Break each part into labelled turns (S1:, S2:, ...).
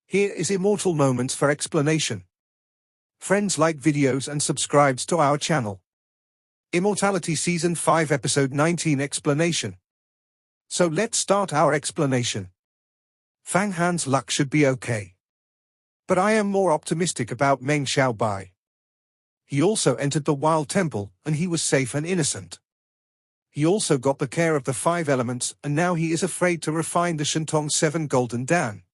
S1: Here is Immortal Moments for explanation. Friends, like videos and subscribes to our channel. Immortality Season 5 Episode 19 Explanation. So let's start our explanation. Fang Han's luck should be okay. But I am more optimistic about Meng Xiaobai. He also entered the Wild Temple, and he was safe and innocent. He also got the care of the 5 elements, and now he is afraid to refine the Shentong 7 Golden Dan.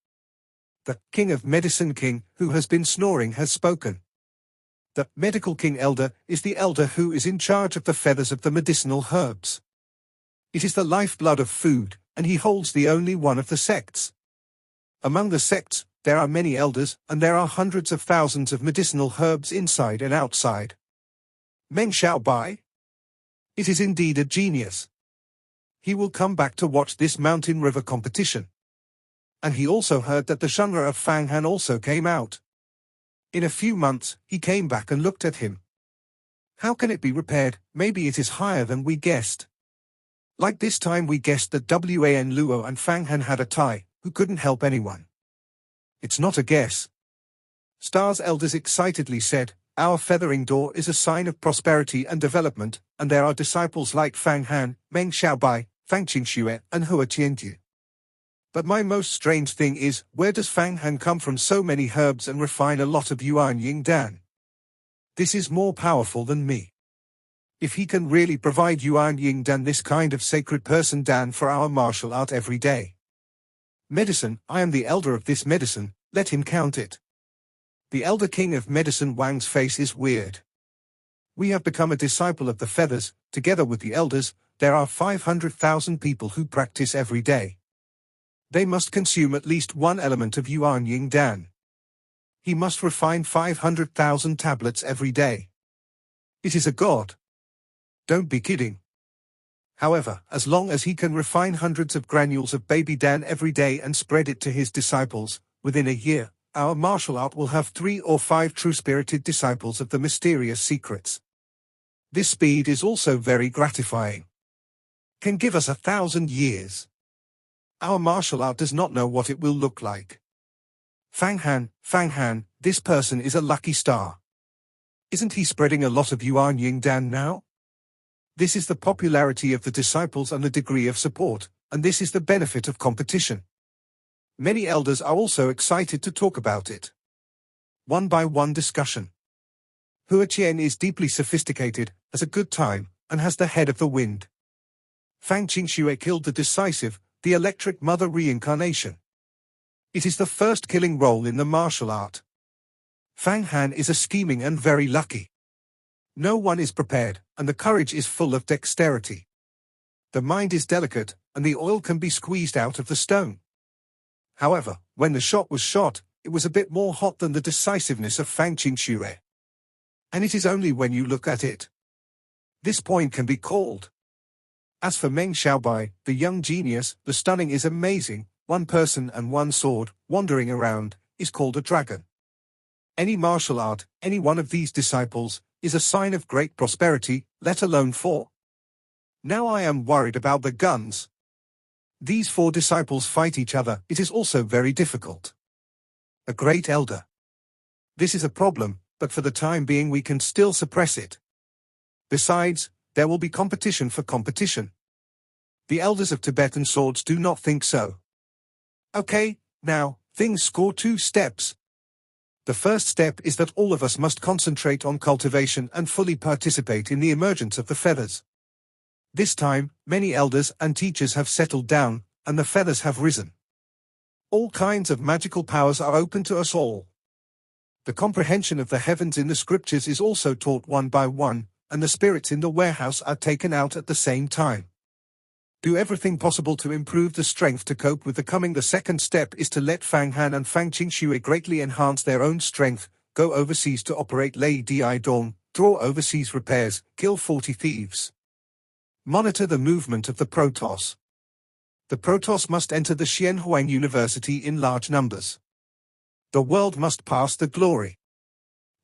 S1: The King of Medicine King, who has been snoring, has spoken. The Medical King Elder is the elder who is in charge of the feathers of the medicinal herbs. It is the lifeblood of food, and he holds the only one of the sects. Among the sects, there are many elders, and there are hundreds of thousands of medicinal herbs inside and outside. Meng Xiaobai? It is indeed a genius. He will come back to watch this mountain river competition. And he also heard that the genre of Fang Han also came out. In a few months, he came back and looked at him. How can it be repaired? Maybe it is higher than we guessed. Like this time we guessed that Wan Luo and Fang Han had a tie, who couldn't help anyone. It's not a guess. Star's elders excitedly said, our feathering door is a sign of prosperity and development, and there are disciples like Fang Han, Meng Xiaobai, Fang Qingxue, and Hua Qianju. But my most strange thing is, where does Fang Han come from so many herbs and refine a lot of Yuan Ying Dan? This is more powerful than me. If he can really provide Yuan Ying Dan, this kind of sacred person Dan for our martial art every day. Medicine, I am the elder of this medicine, let him count it. The elder king of medicine Wang's face is weird. We have become a disciple of the feathers, together with the elders, there are 500,000 people who practice every day. They must consume at least one element of Yuan Ying Dan. He must refine 500,000 tablets every day. It is a god. Don't be kidding. However, as long as he can refine hundreds of granules of baby Dan every day and spread it to his disciples, within a year, our martial art will have 3 or 5 true-spirited disciples of the mysterious secrets. This speed is also very gratifying. Can give us 1,000 years. Our martial art does not know what it will look like. Fang Han, this person is a lucky star. Isn't he spreading a lot of Yuan Ying Dan now? This is the popularity of the disciples and the degree of support, and this is the benefit of competition. Many elders are also excited to talk about it. One-by-one discussion. Hua Qian is deeply sophisticated, has a good time, and has the head of the wind. Fang Qingxue killed the decisive, the electric mother reincarnation. It is the first killing role in the martial art. Fang Han is a scheming and very lucky. No one is prepared, and the courage is full of dexterity. The mind is delicate, and the oil can be squeezed out of the stone. However, when the shot was shot, it was a bit more hot than the decisiveness of Fang Qingxue. And it is only when you look at it. This point can be called. As for Meng Xiaobai, the young genius, the stunning is amazing, one person and one sword, wandering around, is called a dragon. Any martial art, any one of these disciples, is a sign of great prosperity, let alone 4. Now I am worried about the guns. These 4 disciples fight each other, it is also very difficult. A great elder. This is a problem, but for the time being we can still suppress it. Besides, there will be competition for competition. The elders of Tibetan swords do not think so. Okay, now, things score 2 steps. The first step is that all of us must concentrate on cultivation and fully participate in the emergence of the feathers. This time, many elders and teachers have settled down, and the feathers have risen. All kinds of magical powers are open to us all. The comprehension of the heavens in the scriptures is also taught one by one, and the spirits in the warehouse are taken out at the same time. Do everything possible to improve the strength to cope with the coming. The second step is to let Fang Han and Fang Qingxue greatly enhance their own strength, go overseas to operate Lei Di Dong, draw overseas repairs, kill 40 thieves. Monitor the movement of the Protoss. The Protoss must enter the Xianhuang University in large numbers. The world must pass the glory.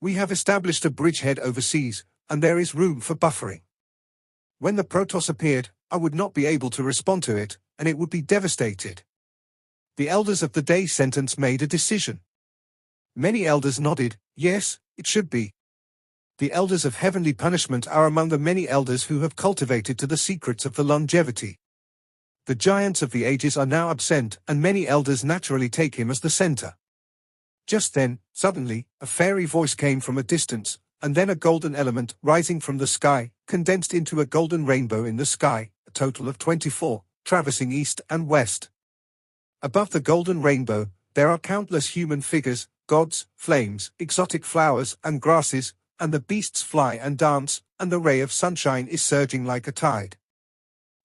S1: We have established a bridgehead overseas, and there is room for buffering. When the Protoss appeared, I would not be able to respond to it, and it would be devastated. The elders of the day sentence made a decision. Many elders nodded, yes, it should be. The elders of heavenly punishment are among the many elders who have cultivated to the secrets of the longevity. The giants of the ages are now absent, and many elders naturally take him as the center. Just then, suddenly, a fairy voice came from a distance, and then a golden element rising from the sky, condensed into a golden rainbow in the sky, a total of 24, traversing east and west. Above the golden rainbow, there are countless human figures, gods, flames, exotic flowers and grasses, and the beasts fly and dance, and the ray of sunshine is surging like a tide.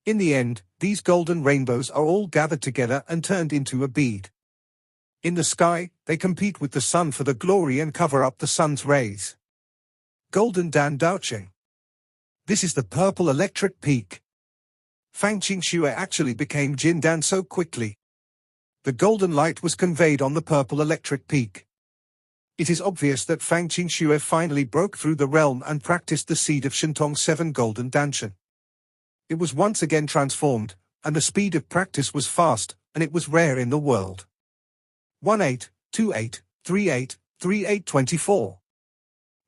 S1: In the end, these golden rainbows are all gathered together and turned into a bead. In the sky, they compete with the sun for the glory and cover up the sun's rays. Golden Dan Daocheng. This is the purple electric peak. Fang Qingxue actually became Jin Dan so quickly. The golden light was conveyed on the purple electric peak. It is obvious that Fang Qingxue finally broke through the realm and practiced the seed of Shentong 7 Golden Danshan. It was once again transformed, and the speed of practice was fast, and it was rare in the world. 18, 28, 38, 38, 24.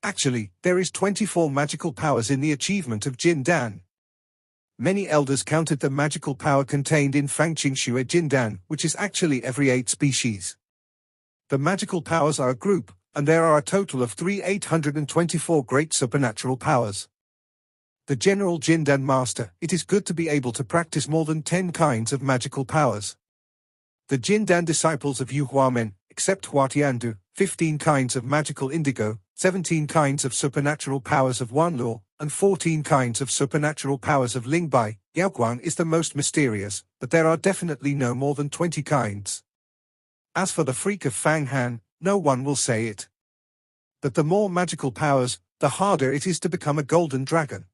S1: Actually, there is 24 magical powers in the achievement of Jin Dan. Many elders counted the magical power contained in Fang Qingxue Jindan, which is actually every 8 species. The magical powers are a group, and there are a total of 824 great supernatural powers. The general Jindan master, it is good to be able to practice more than 10 kinds of magical powers. The Jindan disciples of Yu Huamen, except Huatiandu, 15 kinds of magical indigo, 17 kinds of supernatural powers of Wanluo, and 14 kinds of supernatural powers of Lingbai. Yaoguang is the most mysterious, but there are definitely no more than 20 kinds. As for the freak of Fang Han, no one will say it. But the more magical powers, the harder it is to become a golden dragon.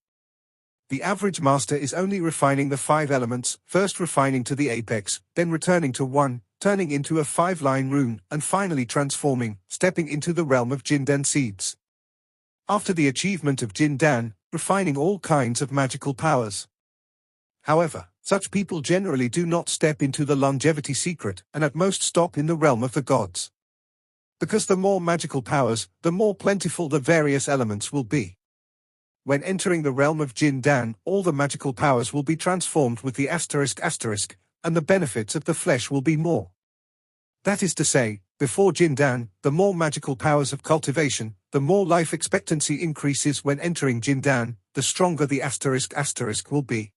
S1: The average master is only refining the 5 elements, first refining to the apex, then returning to 1, turning into a 5-line rune, and finally transforming, stepping into the realm of Jindan seeds. After the achievement of Jindan, refining all kinds of magical powers. However, such people generally do not step into the longevity secret, and at most stop in the realm of the gods. Because the more magical powers, the more plentiful the various elements will be. When entering the realm of Jindan, all the magical powers will be transformed with the ***, and the benefits of the flesh will be more. That is to say, before Jindan, the more magical powers of cultivation, the more life expectancy increases. When entering Jindan, the stronger the *** will be.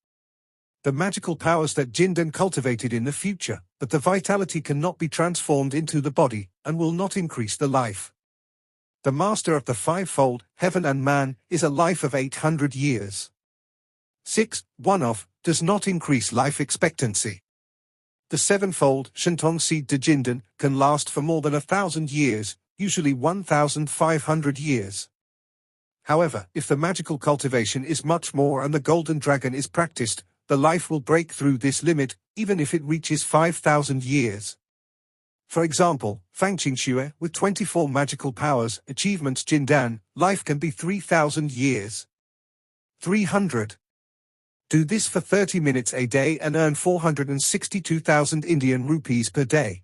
S1: The magical powers that Jindan cultivated in the future, but the vitality cannot be transformed into the body, and will not increase the life. The master of the 5-fold, heaven and man, is a life of 800 years. 6. One-off, does not increase life expectancy. The 7-fold, Shentong seed de Jindan, can last for more than 1,000 years, usually 1,500 years. However, if the magical cultivation is much more and the golden dragon is practiced, the life will break through this limit, even if it reaches 5,000 years. For example, Fang Qingxue, with 24 magical powers, achievements Jindan, life can be 3,000 years. 300. Do this for 30 minutes a day and earn 462,000 Indian rupees per day.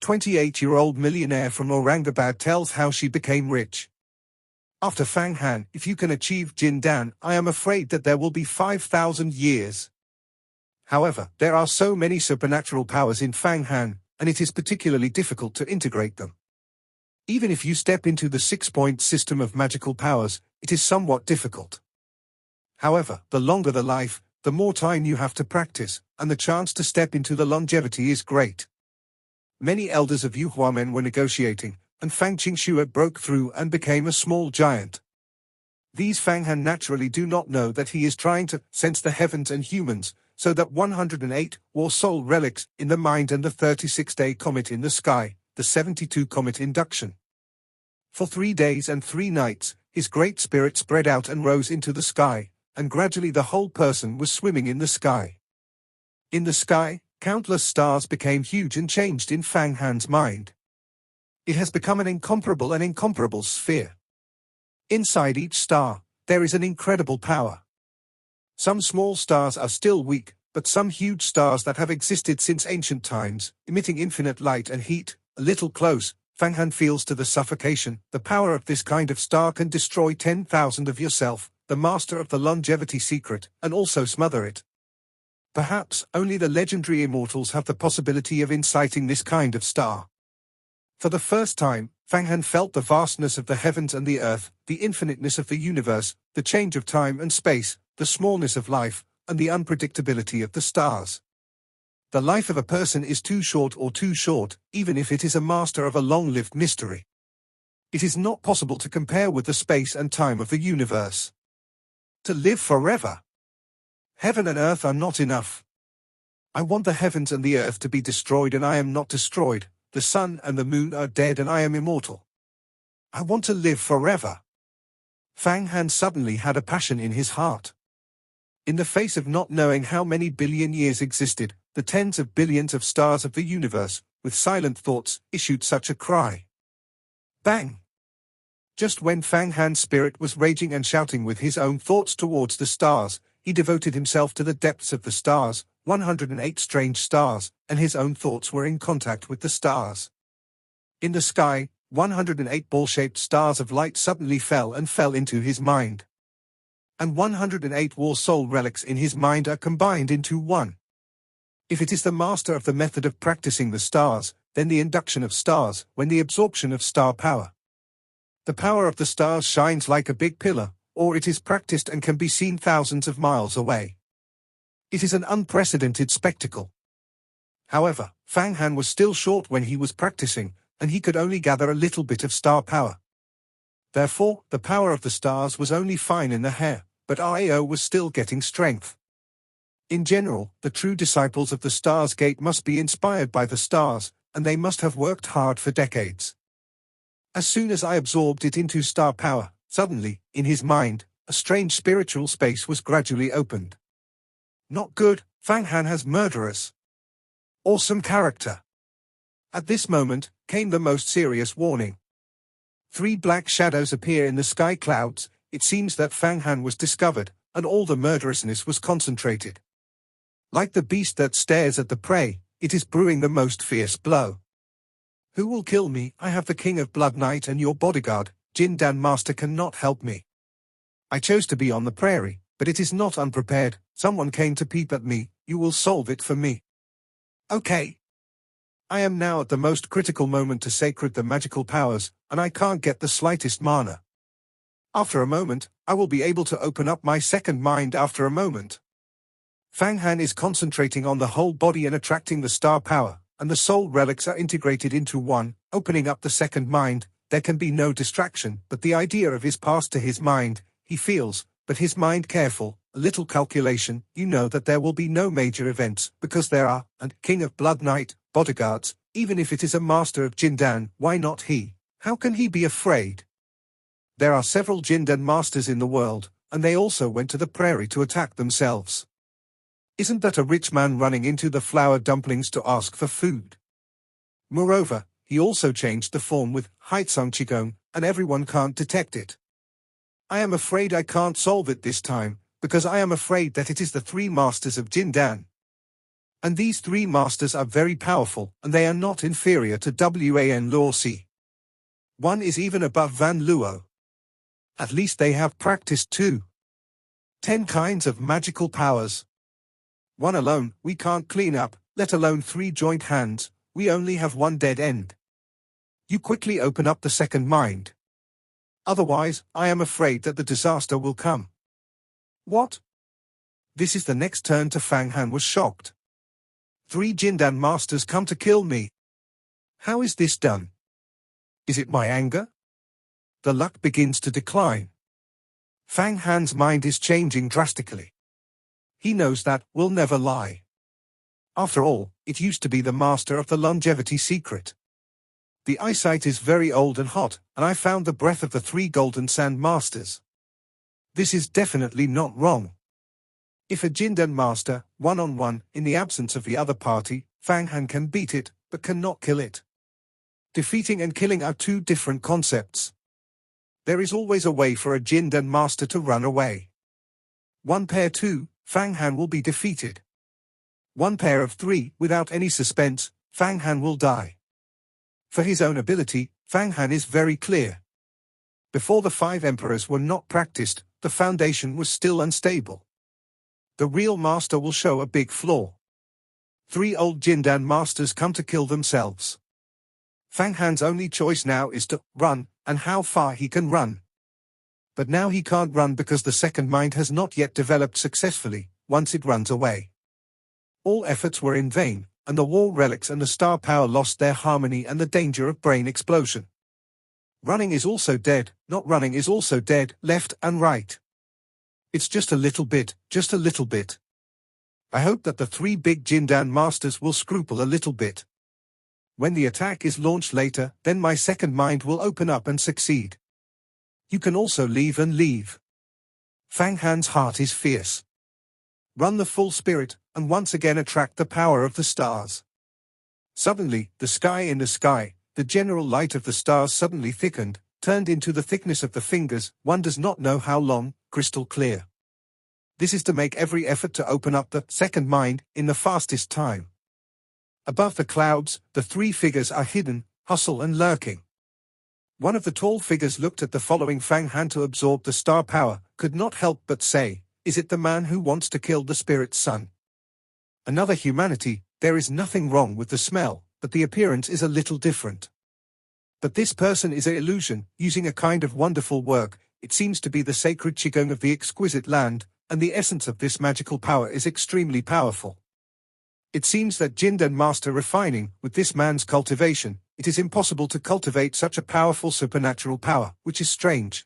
S1: 28-year-old millionaire from Aurangabad tells how she became rich. After Fang Han, if you can achieve Jindan, I am afraid that there will be 5,000 years. However, there are so many supernatural powers in Fang Han, and it is particularly difficult to integrate them. Even if you step into the 6-point system of magical powers, it is somewhat difficult. However, the longer the life, the more time you have to practice, and the chance to step into the longevity is great. Many elders of Yu Huamen were negotiating, and Fang Qingxue broke through and became a small giant. These Fang Han naturally do not know that he is trying to sense the heavens and humans, so that 108 war soul relics in the mind and the 36-day comet in the sky, the 72 comet induction. For 3 days and 3 nights, his great spirit spread out and rose into the sky, and gradually the whole person was swimming in the sky. In the sky, countless stars became huge and changed in Fang Han's mind. It has become an incomparable sphere. Inside each star, there is an incredible power. Some small stars are still weak, but some huge stars that have existed since ancient times, emitting infinite light and heat, a little close. Fang Han feels to the suffocation. The power of this kind of star can destroy 10,000 of yourself, the master of the longevity secret, and also smother it. Perhaps only the legendary immortals have the possibility of inciting this kind of star. For the first time, Fang Han felt the vastness of the heavens and the earth, the infiniteness of the universe, the change of time and space, the smallness of life, and the unpredictability of the stars. The life of a person is too short, even if it is a master of a long-lived mystery. It is not possible to compare with the space and time of the universe. To live forever. Heaven and earth are not enough. I want the heavens and the earth to be destroyed, and I am not destroyed. The sun and the moon are dead, and I am immortal. I want to live forever. Fang Han suddenly had a passion in his heart. In the face of not knowing how many billion years existed, the tens of billions of stars of the universe, with silent thoughts, issued such a cry. Bang! Just when Fang Han's spirit was raging and shouting with his own thoughts towards the stars, he devoted himself to the depths of the stars, 108 strange stars, and his own thoughts were in contact with the stars. In the sky, 108 ball-shaped stars of light suddenly fell into his mind. And 108 war soul relics in his mind are combined into one. If it is the master of the method of practicing the stars, then the induction of stars, when the absorption of star power. The power of the stars shines like a big pillar, or it is practiced and can be seen thousands of miles away. It is an unprecedented spectacle. However, Fang Han was still short when he was practicing, and he could only gather a little bit of star power. Therefore, the power of the stars was only fine in the hair, but Io was still getting strength. In general, the true disciples of the Stars Gate must be inspired by the stars, and they must have worked hard for decades. As soon as I absorbed it into star power, suddenly, in his mind, a strange spiritual space was gradually opened. Not good, Fang Han has murderous. Awesome character. At this moment, came the most serious warning. 3 black shadows appear in the sky clouds. It seems that Fang Han was discovered, and all the murderousness was concentrated. Like the beast that stares at the prey, it is brewing the most fierce blow. Who will kill me? I have the King of Blood Knight and your bodyguard, Jin Dan Master cannot help me. I chose to be on the prairie, but it is not unprepared. Someone came to peep at me, you will solve it for me. Okay. I am now at the most critical moment to sacred the magical powers, and I can't get the slightest mana. After a moment, I will be able to open up my second mind after a moment. Fang Han is concentrating on the whole body and attracting the star power, and the soul relics are integrated into one, opening up the second mind. There can be no distraction, but the idea of his past to his mind, he feels, but his mind careful, a little calculation, you know that there will be no major events, because there are, and King of Blood Knight, bodyguards, even if it is a master of Jindan, why not he? How can he be afraid? There are several Jindan masters in the world, and they also went to the prairie to attack themselves. Isn't that a rich man running into the flour dumplings to ask for food? Moreover, he also changed the form with Haitsung Qigong, and everyone can't detect it. I am afraid I can't solve it this time, because I am afraid that it is the 3 masters of Jindan. And these 3 masters are very powerful, and they are not inferior to Wan Luo Si. One is even above Van Luo. At least they have practiced 10 kinds of magical powers. One alone, we can't clean up, let alone 3 joint hands, we only have 1 dead end. You quickly open up the second mind. Otherwise, I am afraid that the disaster will come. What? This is the next turn to Fang Han was shocked. 3 Jindan masters come to kill me. How is this done? Is it my anger? The luck begins to decline. Fang Han's mind is changing drastically. He knows that will never lie. After all, it used to be the master of the longevity secret. The eyesight is very old and hot, and I found the breath of the 3 golden sand masters. This is definitely not wrong. If a Jindan master, one-on-one, in the absence of the other party, Fang Han can beat it, but cannot kill it. Defeating and killing are 2 different concepts. There is always a way for a Jindan master to run away. 1 pair 2, Fang Han will be defeated. One pair of 3, without any suspense, Fang Han will die. For his own ability, Fang Han is very clear. Before the 5 emperors were not practiced, the foundation was still unstable. The real master will show a big flaw. 3 old Jindan masters come to kill themselves. Fang Han's only choice now is to run, and how far he can run. But now he can't run because the second mind has not yet developed successfully. Once it runs away, all efforts were in vain, and the war relics and the star power lost their harmony and the danger of brain explosion. Running is also dead, not running is also dead, left and right. It's just a little bit, just a little bit. I hope that the 3 big Jindan masters will scruple a little bit. When the attack is launched later, then my second mind will open up and succeed. You can also leave and leave. Fang Han's heart is fierce. Run the full spirit, and once again attract the power of the stars. Suddenly, the sky in the sky, the general light of the stars suddenly thickened, turned into the thickness of the fingers, one does not know how long, crystal clear. This is to make every effort to open up the second mind in the fastest time. Above the clouds, the 3 figures are hidden, hustle and lurking. One of the tall figures looked at the following Fang Han to absorb the star power, could not help but say, "Is it the man who wants to kill the spirit's son?" Another humanity, there is nothing wrong with the smell, but the appearance is a little different. But this person is an illusion, using a kind of wonderful work, it seems to be the sacred Qigong of the exquisite land, and the essence of this magical power is extremely powerful. It seems that Jindan master refining, with this man's cultivation, it is impossible to cultivate such a powerful supernatural power, which is strange.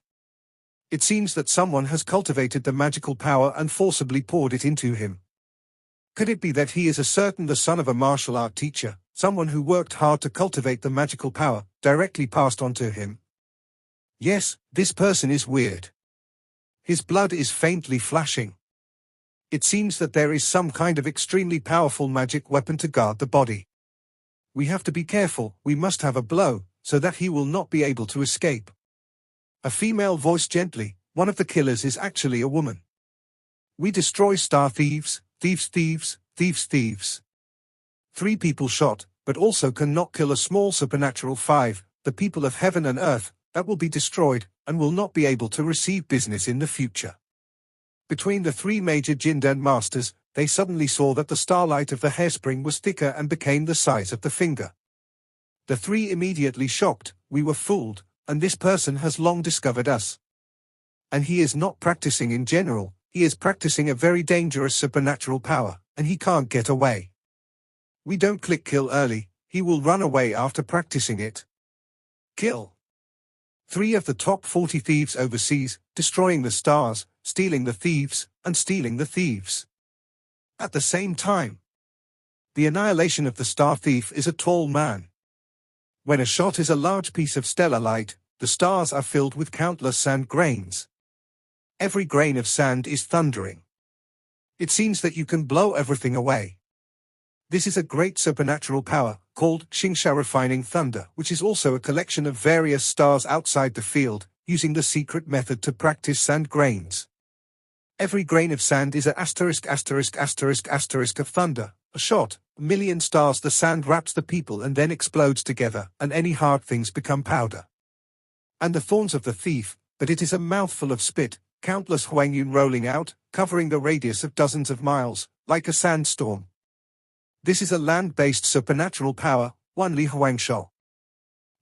S1: It seems that someone has cultivated the magical power and forcibly poured it into him. Could it be that he is the son of a martial art teacher, someone who worked hard to cultivate the magical power, directly passed on to him? Yes, this person is weird. His blood is faintly flashing. It seems that there is some kind of extremely powerful magic weapon to guard the body. We have to be careful, we must have a blow, so that he will not be able to escape. A female voice gently, one of the killers is actually a woman. We destroy star thieves, thieves. 3 people shot, but also cannot kill a small supernatural 5, the people of heaven and earth, that will be destroyed, and will not be able to receive business in the future. Between the 3 major Jindan masters, they suddenly saw that the starlight of the hairspring was thicker and became the size of the finger. The 3 immediately shocked, we were fooled, and this person has long discovered us. And he is not practicing in general, he is practicing a very dangerous supernatural power, and he can't get away. We don't click kill early, he will run away after practicing it. Kill. 3 of the top 40 thieves overseas, destroying the stars, stealing the thieves, and stealing the thieves. At the same time, the annihilation of the star thief is a tall man. When a shot is a large piece of stellar light, the stars are filled with countless sand grains. Every grain of sand is thundering. It seems that you can blow everything away. This is a great supernatural power, called Xingsha refining thunder, which is also a collection of various stars outside the field, using the secret method to practice sand grains. Every grain of sand is a asterisk of thunder, a shot, a million stars. The sand wraps the people and then explodes together, and any hard things become powder. And the thorns of the thief, but it is a mouthful of spit, countless huangyun rolling out, covering the radius of dozens of miles, like a sandstorm. This is a land-based supernatural power, one Li Huangshou.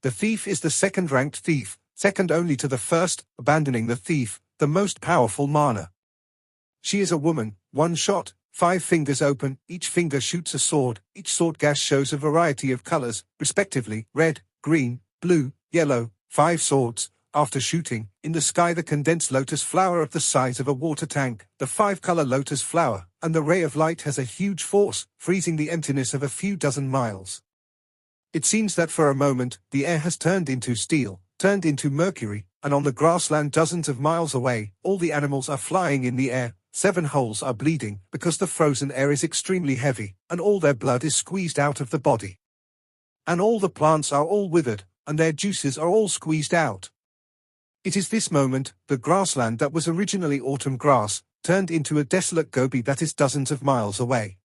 S1: The thief is the second-ranked thief, second only to the first, abandoning the thief, the most powerful mana. She is a woman, 1 shot, 5 fingers open, each finger shoots a sword, each sword gash shows a variety of colors, respectively, red, green, blue, yellow, 5 swords. After shooting, in the sky the condensed lotus flower of the size of a water tank, the 5-color lotus flower, and the ray of light has a huge force, freezing the emptiness of a few dozen miles. It seems that for a moment, the air has turned into steel, turned into mercury, and on the grassland dozens of miles away, all the animals are flying in the air, 7 holes are bleeding, because the frozen air is extremely heavy, and all their blood is squeezed out of the body. And all the plants are all withered, and their juices are all squeezed out. It is this moment, the grassland that was originally autumn grass, turned into a desolate gobi that is dozens of miles away.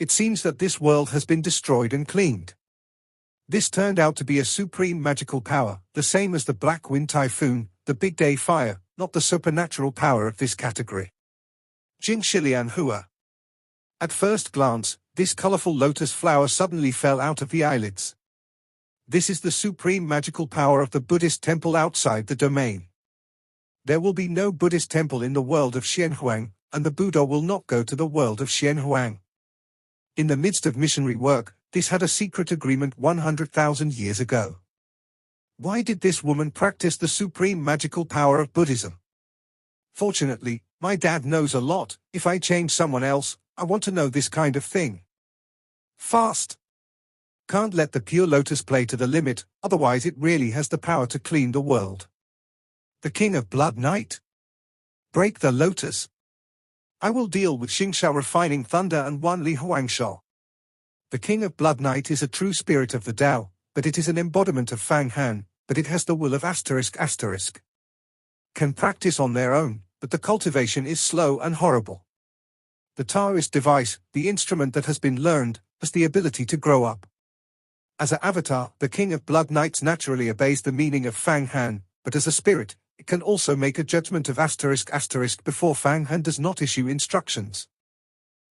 S1: It seems that this world has been destroyed and cleaned. This turned out to be a supreme magical power, the same as the Black Wind Typhoon, the Big Day Fire, not the supernatural power of this category. Jing Shilian Hua. At first glance, this colorful lotus flower suddenly fell out of the eyelids. This is the supreme magical power of the Buddhist temple outside the domain. There will be no Buddhist temple in the world of Xianhuang, and the Buddha will not go to the world of Xianhuang. In the midst of missionary work, this had a secret agreement 100,000 years ago. Why did this woman practice the supreme magical power of Buddhism? Fortunately, my dad knows a lot. If I change someone else, I want to know this kind of thing. Fast. Can't let the pure lotus play to the limit, otherwise it really has the power to clean the world. The King of Blood Knight. Break the lotus. I will deal with Xingsha Refining Thunder and Wanli Huangsha. The King of Blood Knight is a true spirit of the Tao, but it is an embodiment of Fang Han, but it has the will of ***. Can practice on their own, but the cultivation is slow and horrible. The Taoist device, the instrument that has been learned, has the ability to grow up. As an avatar, the King of Blood Knights naturally obeys the meaning of Fang Han, but as a spirit, it can also make a judgment of *** before Fang Han does not issue instructions.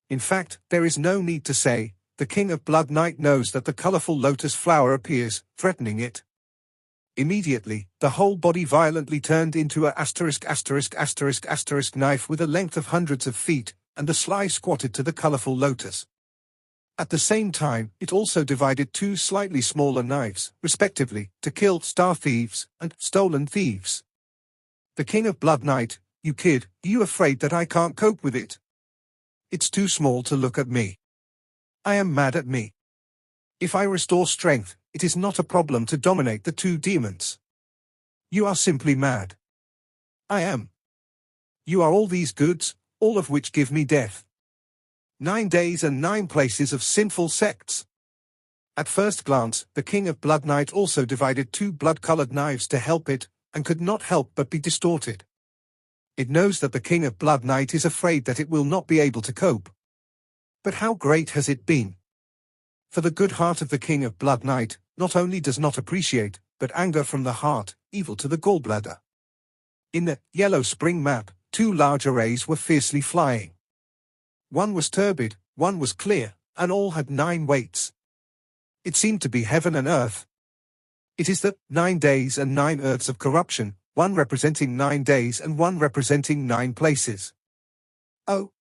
S1: In fact, there is no need to say, the King of Blood Knight knows that the colorful lotus flower appears, threatening it. Immediately, the whole body violently turned into a *** knife with a length of hundreds of feet, and the sly squatted to the colorful lotus. At the same time, it also divided two slightly smaller knives, respectively, to kill star thieves and stolen thieves. The King of Blood Knight, you kid, are you afraid that I can't cope with it? It's too small to look at me. I am mad at me. If I restore strength, it is not a problem to dominate the two demons. You are simply mad. I am. You are all these goods, all of which give me death. 9 days and 9 places of sinful sects. At first glance, the King of Blood Knight also divided 2 blood-colored knives to help it, and could not help but be distorted. It knows that the King of Blood Knight is afraid that it will not be able to cope. But how great has it been? For the good heart of the King of Blood Knight, not only does not appreciate, but anger from the heart, evil to the gallbladder. In the Yellow Spring map, 2 large arrays were fiercely flying. One was turbid, one was clear, and all had 9 weights. It seemed to be heaven and earth. It is the 9 days and 9 earths of corruption, one representing 9 days and one representing 9 places. Oh!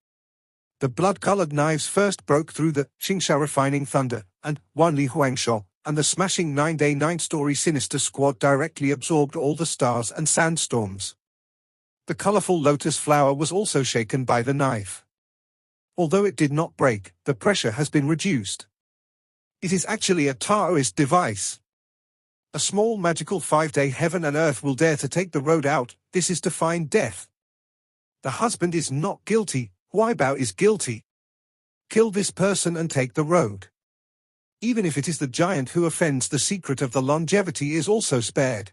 S1: The blood-colored knives first broke through the Xingsha Refining Thunder and Wanli Huangsha, and the smashing 9-day 9-story sinister squad directly absorbed all the stars and sandstorms. The colorful lotus flower was also shaken by the knife. Although it did not break, the pressure has been reduced. It is actually a Taoist device. A small magical 5-day heaven and earth will dare to take the road out. This is to find death. The husband is not guilty. Huaibao is guilty. Kill this person and take the road. Even if it is the giant who offends, the secret of the longevity is also spared.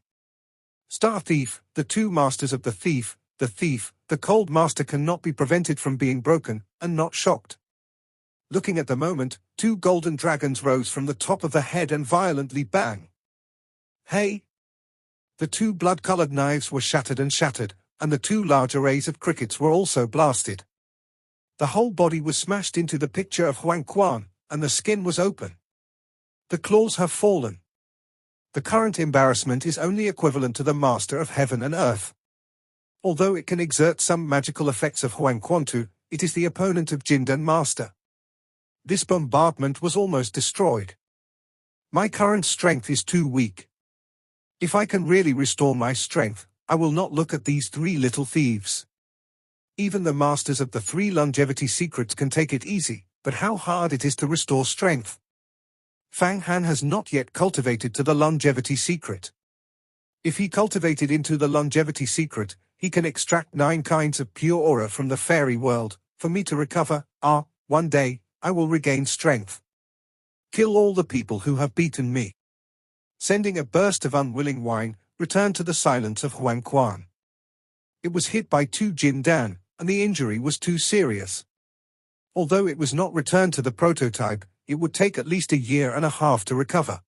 S1: Star Thief, the 2 masters of the thief, the cold master cannot be prevented from being broken, and not shocked. Looking at the moment, 2 golden dragons rose from the top of the head and violently bang. Hey! The 2 blood-colored knives were shattered, and the 2 large arrays of crickets were also blasted. The whole body was smashed into the picture of Huang Quan, and the skin was open. The claws have fallen. The current embarrassment is only equivalent to the master of heaven and earth. Although it can exert some magical effects of Huang Quan too, it is the opponent of Jindan Master. This bombardment was almost destroyed. My current strength is too weak. If I can really restore my strength, I will not look at these 3 little thieves. Even the masters of the 3 longevity secrets can take it easy, but how hard it is to restore strength. Fang Han has not yet cultivated to the longevity secret. If he cultivated into the longevity secret, he can extract 9 kinds of pure aura from the fairy world. For me to recover, one day, I will regain strength. Kill all the people who have beaten me. Sending a burst of unwilling wine, return to the silence of Huang Quan. It was hit by 2 Jindan, and the injury was too serious. Although it was not returned to the prototype, it would take at least a year and a half to recover.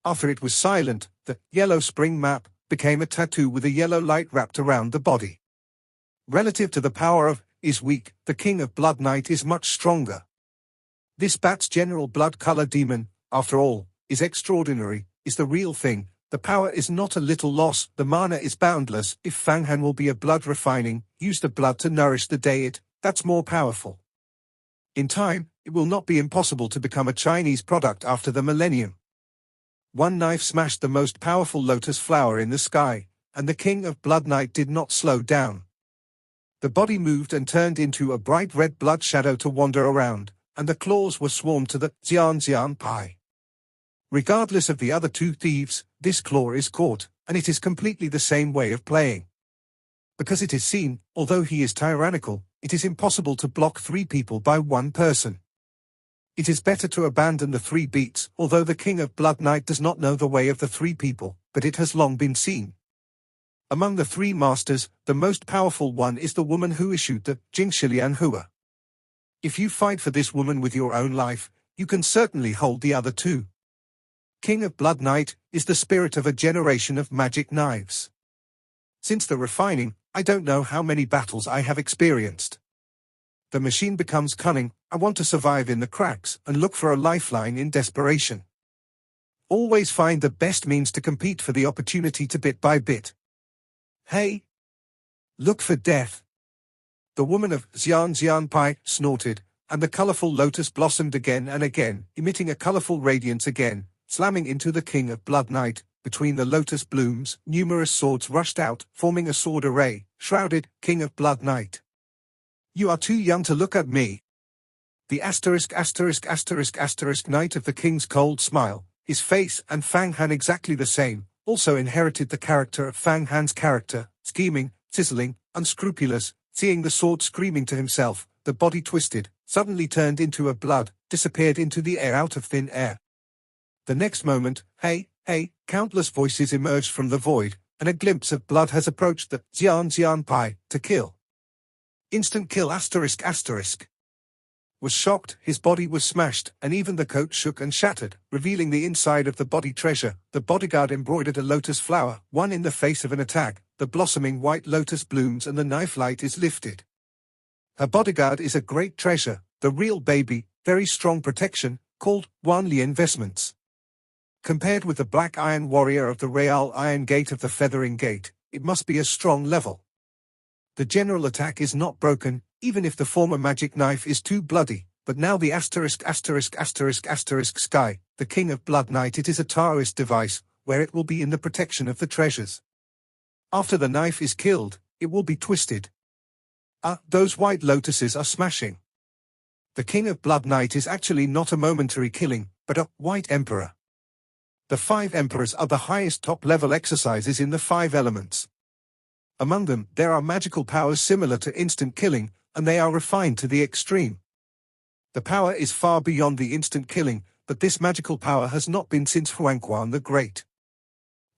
S1: After it was silent, the yellow spring map became a tattoo with a yellow light wrapped around the body. Relative to the power of is weak, the King of Blood Knight is much stronger. This bat's general blood color demon, after all, is extraordinary, is the real thing. The power is not a little loss, the mana is boundless. If Fang Han will be a blood refining, use the blood to nourish the deity, that's more powerful. In time, it will not be impossible to become a Chinese product after the millennium. One knife smashed the most powerful lotus flower in the sky, and the King of Blood Knight did not slow down. The body moved and turned into a bright red blood shadow to wander around, and the claws were swarmed to the Xian Pai. Regardless of the other two thieves, this claw is caught, and it is completely the same way of playing. Because it is seen, although he is tyrannical, it is impossible to block 3 people by 1 person. It is better to abandon the 3 beats, although the King of Blood Knight does not know the way of the 3 people, but it has long been seen. Among the 3 masters, the most powerful one is the woman who issued the Jingshilian Hua. If you fight for this woman with your own life, you can certainly hold the other 2. King of Blood Knight is the spirit of a generation of magic knives. Since the refining, I don't know how many battles I have experienced. The machine becomes cunning. I want to survive in the cracks and look for a lifeline in desperation. Always find the best means to compete for the opportunity to bit by bit. Hey! Look for death! The woman of Xian Pai snorted, and the colorful lotus blossomed again and again, emitting a colorful radiance again, slamming into the King of Blood Knight. Between the lotus blooms, numerous swords rushed out, forming a sword array. Shrouded, King of Blood Knight. You are too young to look at me. The Knight of the King's cold smile, his face and Fang Han exactly the same, also inherited the character of Fang Han's character, scheming, sizzling, unscrupulous. Seeing the sword screaming to himself, the body twisted, suddenly turned into a blood, disappeared into the air out of thin air. The next moment, hey, countless voices emerged from the void, and a glimpse of blood has approached the Xian Pai to kill. Instant kill ***. Was shocked, his body was smashed, and even the coat shook and shattered, revealing the inside of the body treasure. The bodyguard embroidered a lotus flower, one in the face of an attack, the blossoming white lotus blooms and the knife light is lifted. Her bodyguard is a great treasure, the real baby, very strong protection, called Wanli investments. Compared with the Black Iron Warrior of the Real Iron Gate of the Feathering Gate, it must be a strong level. The general attack is not broken, even if the former magic knife is too bloody, but now the ***, sky, the King of Blood Knight, it is a Taoist device, where it will be in the protection of the treasures. After the knife is killed, it will be twisted. Those white lotuses are smashing. The King of Blood Knight is actually not a momentary killing, but a White Emperor. The 5 Emperors are the highest top-level exercises in the 5 elements. Among them, there are magical powers similar to instant killing, and they are refined to the extreme. The power is far beyond the instant killing, but this magical power has not been since Huangquan the Great.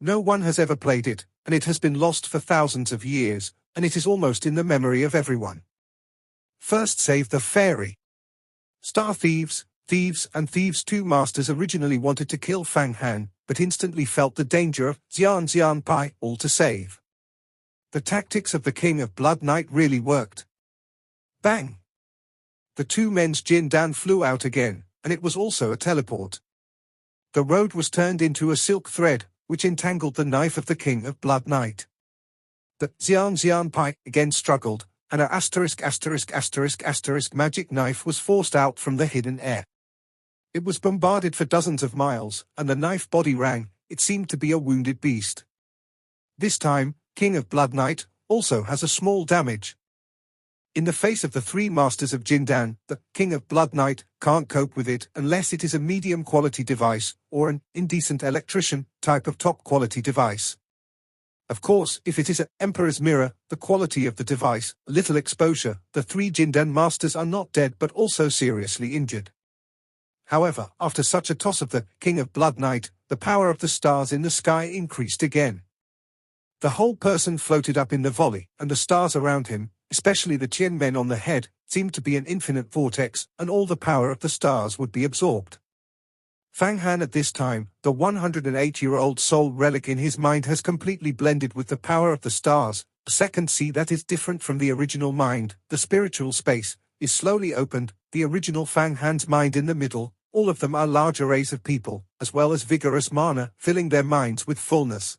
S1: No one has ever played it, and it has been lost for thousands of years, and it is almost in the memory of everyone. First save the fairy. Star Thieves, and Thieves 2 masters originally wanted to kill Fang Han, but instantly felt the danger of Xian Pai, all to save. The tactics of the King of Blood Knight really worked. Bang! The 2 men's Jindan flew out again, and it was also a teleport. The road was turned into a silk thread, which entangled the knife of the King of Blood Knight. The Xian Pai again struggled, and a **** magic knife was forced out from the hidden air. It was bombarded for dozens of miles, and the knife body rang. It seemed to be a wounded beast. This time, King of Blood Knight also has a small damage. In the face of the 3 masters of Jindan, the King of Blood Knight can't cope with it unless it is a medium-quality device, or an indecent electrician type of top-quality device. Of course, if it is an Emperor's Mirror, the quality of the device, little exposure, the 3 Jindan masters are not dead but also seriously injured. However, after such a toss of the King of Blood Knight, the power of the stars in the sky increased again. The whole person floated up in the volley, and the stars around him, especially the Tien men on the head, seemed to be an infinite vortex, and all the power of the stars would be absorbed. Fang Han at this time, the 108-year-old soul relic in his mind has completely blended with the power of the stars. The second sea that is different from the original mind, the spiritual space, is slowly opened, the original Fang Han's mind in the middle. All of them are large arrays of people, as well as vigorous mana, filling their minds with fullness.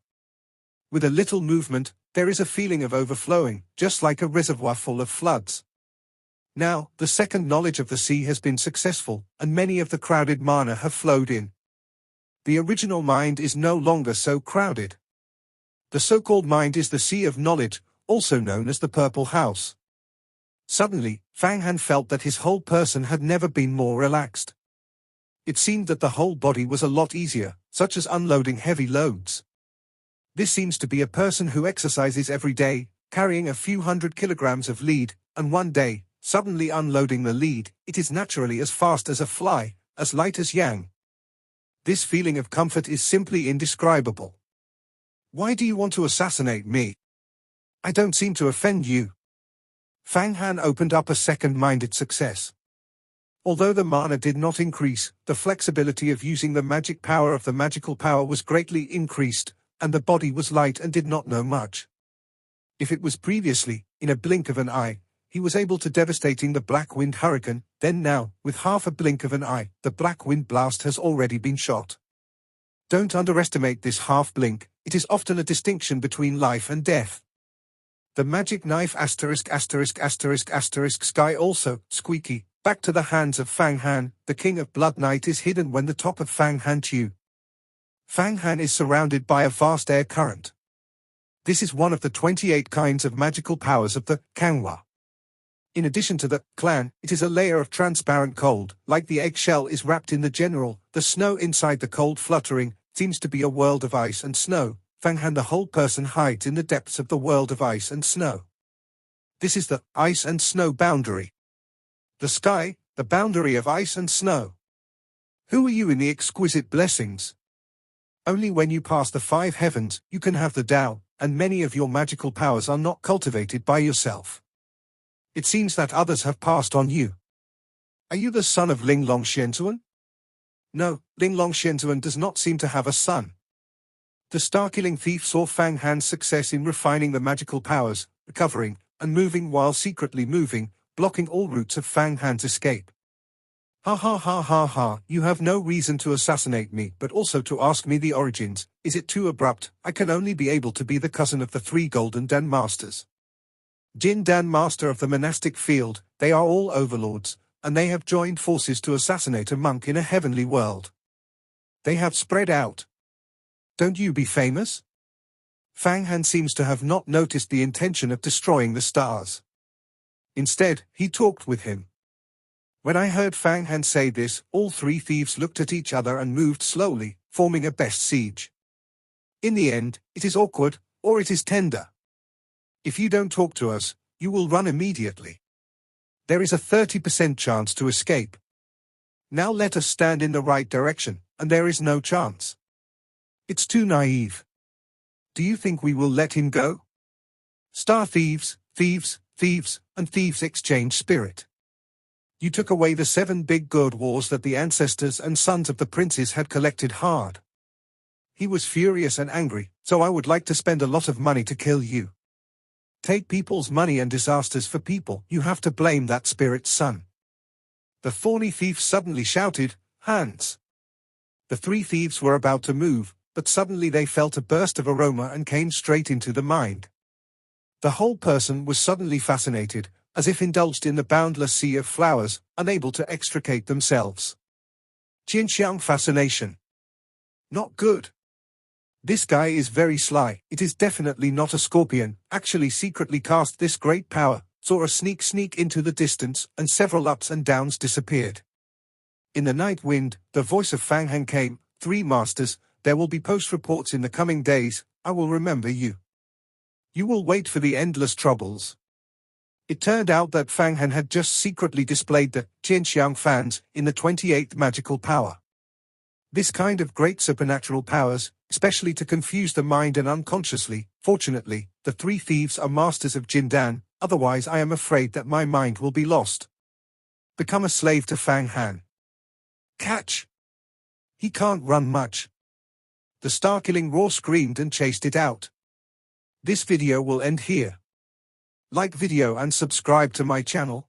S1: With a little movement, there is a feeling of overflowing, just like a reservoir full of floods. Now, the second knowledge of the sea has been successful, and many of the crowded mana have flowed in. The original mind is no longer so crowded. The so-called mind is the sea of knowledge, also known as the Purple House. Suddenly, Fang Han felt that his whole person had never been more relaxed. It seemed that the whole body was a lot easier, such as unloading heavy loads. This seems to be a person who exercises every day, carrying a few hundred kilograms of lead, and one day, suddenly unloading the lead. It is naturally as fast as a fly, as light as yang. This feeling of comfort is simply indescribable. Why do you want to assassinate me? I don't seem to offend you. Fang Han opened up a second-minded success. Although the mana did not increase, the flexibility of using the magic power of the magical power was greatly increased, and the body was light and did not know much. If it was previously, in a blink of an eye, he was able to devastating the Black Wind Hurricane, then now, with half a blink of an eye, the Black Wind Blast has already been shot. Don't underestimate this half blink, it is often a distinction between life and death. The magic knife ****** sky also, squeaky, back to the hands of Fang Han, the King of Blood Night is hidden when the top of Fang Han Chu. Fang Han is surrounded by a vast air current. This is one of the 28 kinds of magical powers of the Kanghua. In addition to the clan, it is a layer of transparent cold, like the eggshell is wrapped in the general, the snow inside the cold fluttering, seems to be a world of ice and snow. Fang Han the whole person hides in the depths of the world of ice and snow. This is the ice and snow boundary. The sky, the boundary of ice and snow. Who are you in the exquisite blessings? Only when you pass the 5 heavens, you can have the Tao, and many of your magical powers are not cultivated by yourself. It seems that others have passed on you. Are you the son of Linglong Shentuan? No, Linglong Shentuan does not seem to have a son. The star-killing thief saw Fang Han's success in refining the magical powers, recovering, and moving while secretly moving, blocking all routes of Fang Han's escape. Ha ha ha ha ha, you have no reason to assassinate me but also to ask me the origins. Is it too abrupt? I can only be able to be the cousin of the 3 Golden Dan Masters. Jin Dan Master of the monastic field, they are all overlords, and they have joined forces to assassinate a monk in a heavenly world. They have spread out. Don't you be famous? Fang Han seems to have not noticed the intention of destroying the stars. Instead, he talked with him. When I heard Fang Han say this, all 3 thieves looked at each other and moved slowly, forming a best siege. In the end, it is awkward, or it is tender. If you don't talk to us, you will run immediately. There is a 30% chance to escape. Now let us stand in the right direction, and there is no chance. It's too naive. Do you think we will let him go? Star thieves, thieves, thieves, and thieves exchange spirit. You took away the 7 big gourd wars that the ancestors and sons of the princes had collected hard. He was furious and angry, so I would like to spend a lot of money to kill you. Take people's money and disasters for people, you have to blame that spirit's son. The thorny thief suddenly shouted, hands. The 3 thieves were about to move, but suddenly they felt a burst of aroma and came straight into the mind. The whole person was suddenly fascinated, as if indulged in the boundless sea of flowers, unable to extricate themselves. Jinxiang fascination. Not good. This guy is very sly. It is definitely not a scorpion, actually secretly cast this great power, saw a sneak into the distance, and several ups and downs disappeared. In the night wind, the voice of Fang Han came, 3 masters, there will be post-reports in the coming days, I will remember you. You will wait for the endless troubles. It turned out that Fang Han had just secretly displayed the Qianxiang fans in the 28th magical power. This kind of great supernatural powers, especially to confuse the mind and unconsciously, fortunately, the 3 thieves are masters of Jindan, Otherwise I am afraid that my mind will be lost. Become a slave to Fang Han. Catch! He can't run much. The star-killing roar screamed and chased it out. This video will end here. Like video and subscribe to my channel.